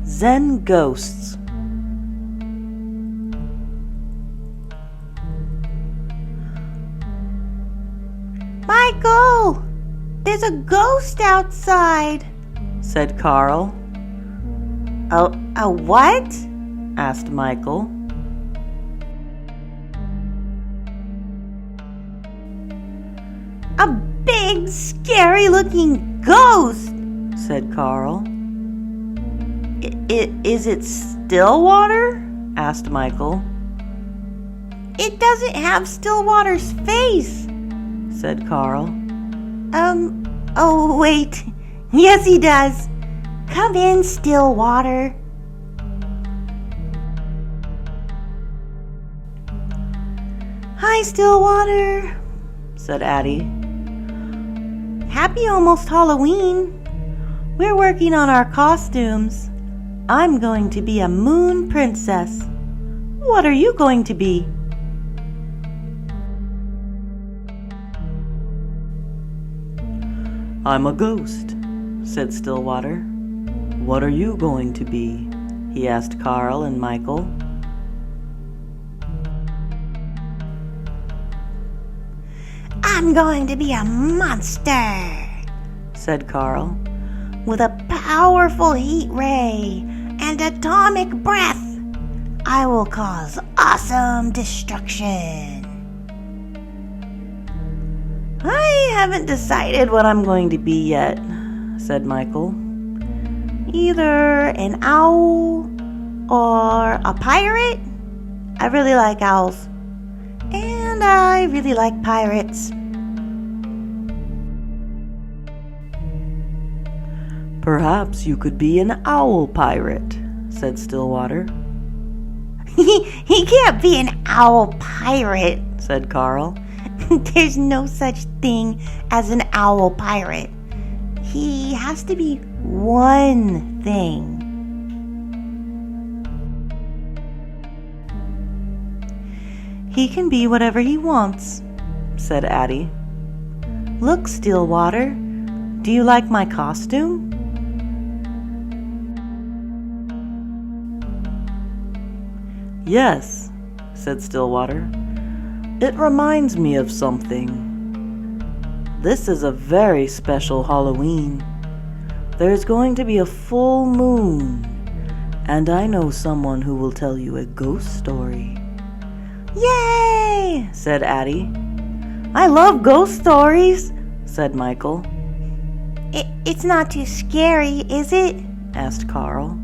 Zen Ghosts. Michael! There's a ghost outside, said Carl. A what? Asked Michael. A big, scary-looking ghost, said Carl. Is it Stillwater? Asked Michael. It doesn't have Stillwater's face, said Carl. Oh wait. Yes, he does. Come in, Stillwater. Hi, Stillwater, said Addie. Happy almost Halloween. We're working on our costumes. I'm going to be a moon princess. What are you going to be? I'm a ghost, said Stillwater. What are you going to be? He asked Carl and Michael. I'm going to be a monster, said Carl. With a powerful heat ray and atomic breath, I will cause awesome destruction. I haven't decided what I'm going to be yet, said Michael. Either an owl or a pirate. I really like owls. And I really like pirates. Perhaps you could be an owl pirate, said Stillwater. He can't be an owl pirate, said Carl. There's no such thing as an owl pirate. He has to be one thing. He can be whatever he wants, said Addie. Look, Stillwater, do you like my costume? Yes, said Stillwater. It reminds me of something. This is a very special Halloween. There's going to be a full moon, and I know someone who will tell you a ghost story. Yay! Said Addie. I love ghost stories, said Michael. It's not too scary, is it? Asked Carl.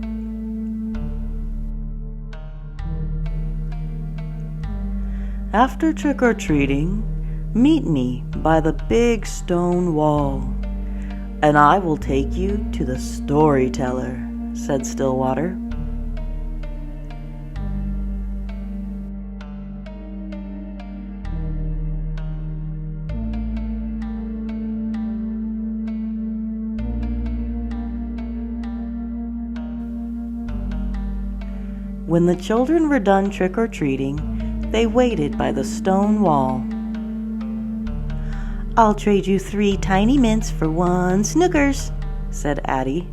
After trick-or-treating, meet me by the big stone wall, and I will take you to the storyteller, said Stillwater. When the children were done trick-or-treating, they waited by the stone wall. I'll trade you 3 tiny mints for 1 Snookers, said Addie.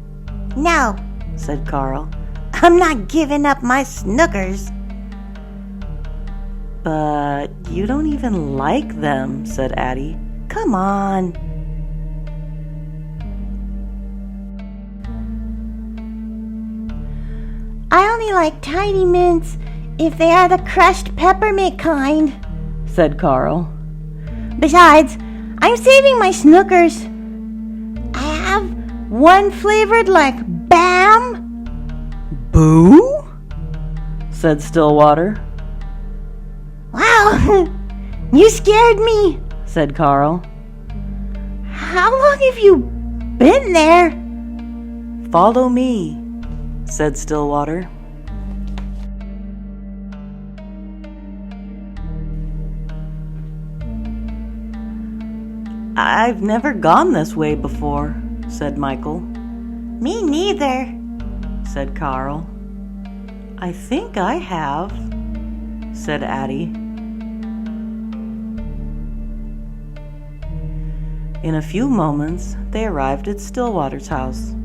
No, said Carl. I'm not giving up my Snookers. But you don't even like them, said Addie. Come on. I only like tiny mints if they are the crushed peppermint kind, said Carl. Besides, I'm saving my Snookers. I have one flavored like Bam. Boo? Said Stillwater. Wow, you scared me, said Carl. How long have you been there? Follow me, said Stillwater. I've never gone this way before, said Michael. Me neither, said Carl. I think I have, said Addie. In a few moments, they arrived at Stillwater's house.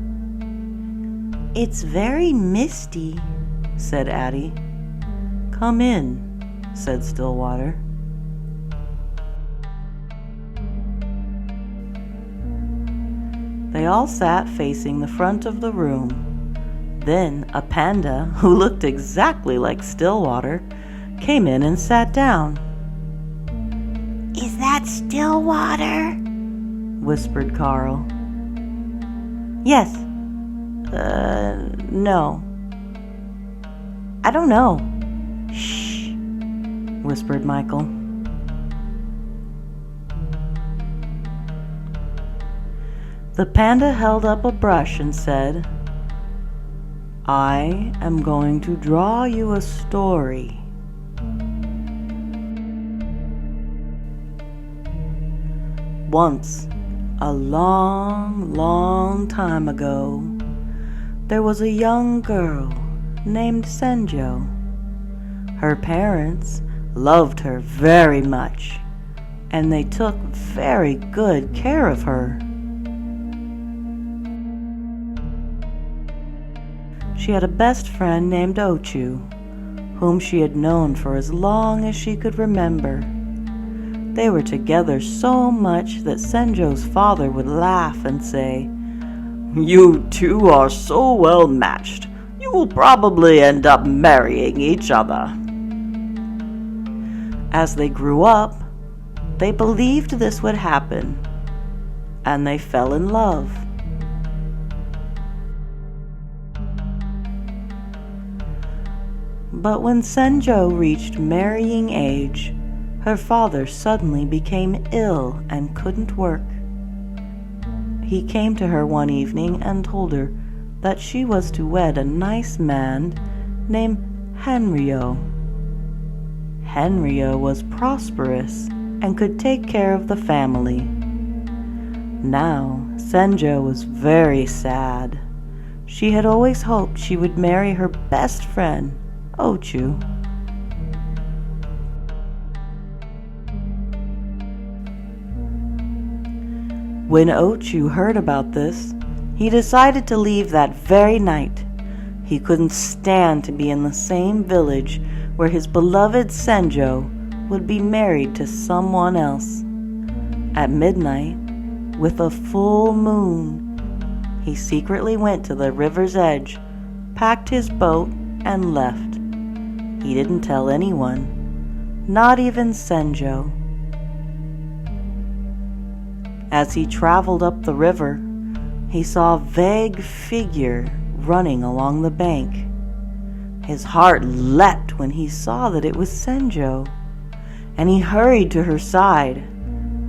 It's very misty, said Addie. Come in, said Stillwater. They all sat facing the front of the room. Then a panda, who looked exactly like Stillwater, came in and sat down. Is that Stillwater? Whispered Carl. Yes. No. I don't know. Shh, whispered Michael. The panda held up a brush and said, I am going to draw you a story. Once, a long, long time ago, there was a young girl named Senjo. Her parents loved her very much, and they took very good care of her. She had a best friend named Ochu, whom she had known for as long as she could remember. They were together so much that Senjo's father would laugh and say, You two are so well matched. You will probably end up marrying each other. As they grew up, they believed this would happen, and they fell in love. But when Senjo reached marrying age, her father suddenly became ill and couldn't work. He came to her one evening and told her that she was to wed a nice man named Henryo. Henryo was prosperous and could take care of the family. Now, Senjo was very sad. She had always hoped she would marry her best friend, Ochu. When Ochu heard about this, he decided to leave that very night. He couldn't stand to be in the same village where his beloved Senjo would be married to someone else. At midnight, with a full moon, he secretly went to the river's edge, packed his boat, and left. He didn't tell anyone, not even Senjo. As he traveled up the river, he saw a vague figure running along the bank. His heart leapt when he saw that it was Senjo, and he hurried to her side.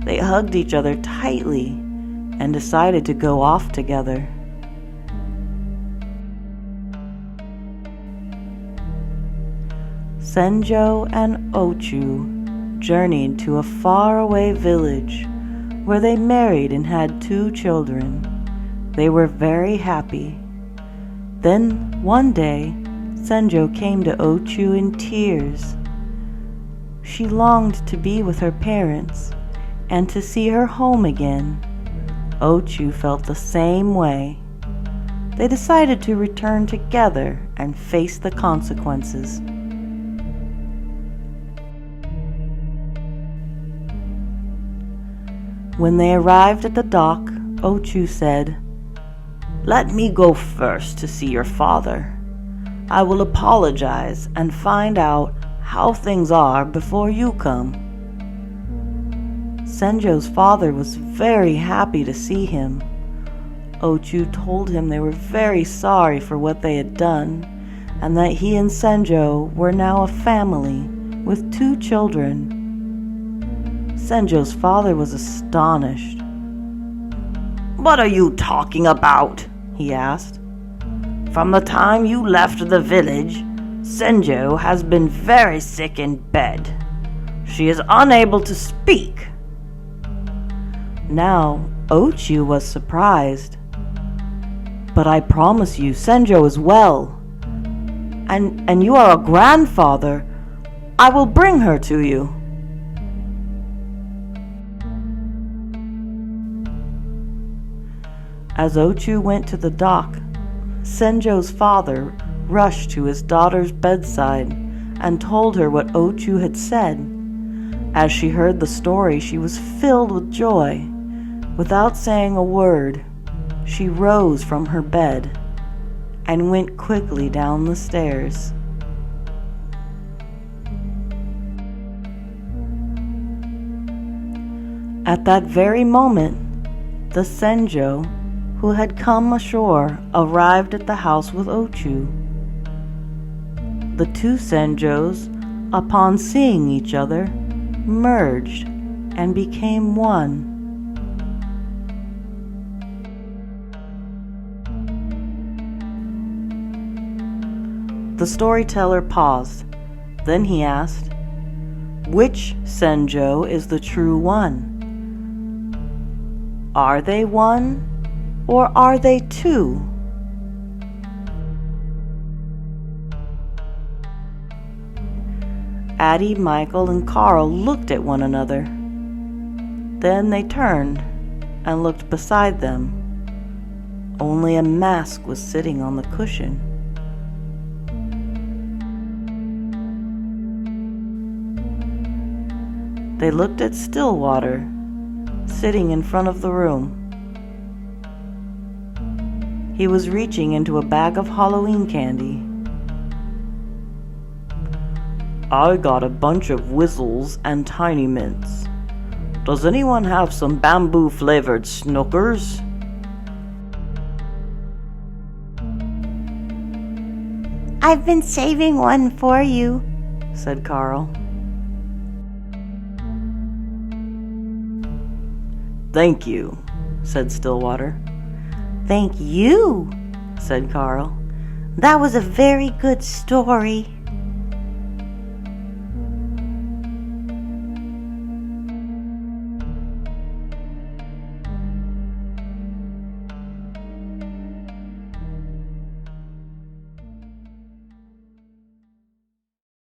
They hugged each other tightly and decided to go off together. Senjo and Ochu journeyed to a faraway village where they married and had 2 children. They were very happy. Then one day, Senjo came to Ochu in tears. She longed to be with her parents and to see her home again. Ochu felt the same way. They decided to return together and face the consequences. When they arrived at the dock, Ochu said, Let me go first to see your father. I will apologize and find out how things are before you come. Senjo's father was very happy to see him. Ochu told him they were very sorry for what they had done, and that he and Senjo were now a family with 2 children. Senjo's father was astonished. What are you talking about? He asked. From the time you left the village, Senjo has been very sick in bed. She is unable to speak. Now, Ochu was surprised. But I promise you, Senjo is well. And you are a grandfather. I will bring her to you. As Ochu went to the dock, Senjo's father rushed to his daughter's bedside and told her what Ochu had said. As she heard the story, she was filled with joy. Without saying a word, she rose from her bed and went quickly down the stairs. At that very moment, the Senjo who had come ashore arrived at the house with Ochu. The two Senjos, upon seeing each other, merged and became one. The storyteller paused. Then he asked, "Which Senjo is the true one? Are they one, or are they two?" Addie, Michael, and Carl looked at one another. Then they turned and looked beside them. Only a mask was sitting on the cushion. They looked at Stillwater, sitting in front of the room. He was reaching into a bag of Halloween candy. "I got a bunch of whistles and tiny mints. Does anyone have some bamboo-flavored Snookers?" I've been saving one for you, said Carl. "Thank you," said Stillwater. Thank you, said Carl. That was a very good story.